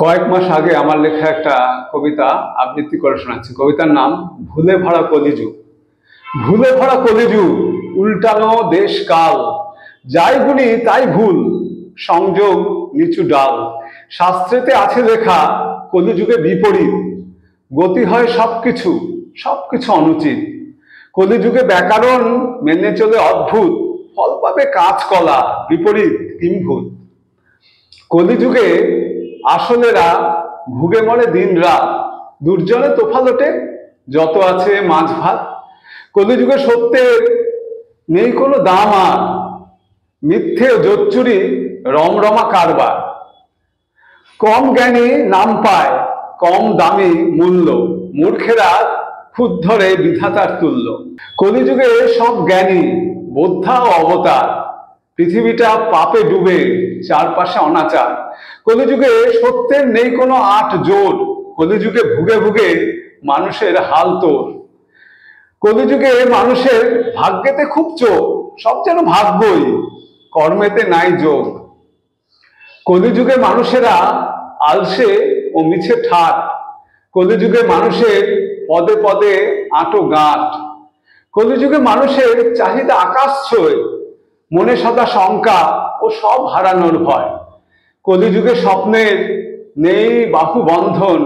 কয়েক মাস আগে আমার লেখা একটা কবিতা আবৃত্তি করে শোনাচ্ছি। কবিতার নাম ভুলে ভরা কলিযুগ। ভুলে ভরা কলিযুগ, উল্টানো দেশ কাল, যাই গুলি তাই ভুল, সংযোগ নিচু ডাল। শাস্ত্রেতে আছে লেখা কলিযুগে বিপরীত, গতি হয় সবকিছু, সবকিছু অনুচিত। কলিযুগে ব্যাকরণ মেনে চলে অদ্ভুত, ফল পাবে কাঁচকলা, বিপরীত কিম্ভূত। কলিযুগে আসলেরা ভুগে মরে দিন রাত, দুর্জনে তোফালোটে যত আছে মাছ ভাত। কলিযুগে সত্যের নেই কোনো দাম আর, মিথ্যে জোচ্চুরি রমরমা কারবার। কম জ্ঞানী নাম পায়, কম দামি মূল্য, মূর্খেরা খুদ ধরে বিধাতার তুল্য। কলিযুগে সব জ্ঞানী বোদ্ধা ও অবতার, পৃথিবীটা পাপে ডুবে, চারপাশে অনাচার। কলিযুগে সত্যের নেই কোনো আট জোর, কলিযুগে ভুগে ভুগে মানুষের হাল তোর। কলিযুগে মানুষের ভাগ্যেতে খুব চোখ, সব যেন ভাগ্যই, কর্মেতে নাই যোগ। কলিযুগে মানুষেরা আলসে ও মিছে ঠাট, কলিযুগে মানুষের পদে পদে আঁটো গাঁট। কলিযুগে মানুষের চাহিদা আকাশ ছোঁয়, মনে সদা শঙ্কা ও সব হারানোর ভয়। কলিযুগে স্বপ্নের নেই বাহু বন্ধন,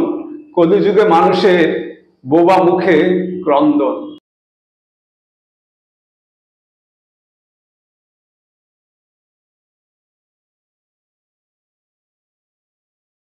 কলিযুগে মানুষের বোবা মুখে ক্রন্দন।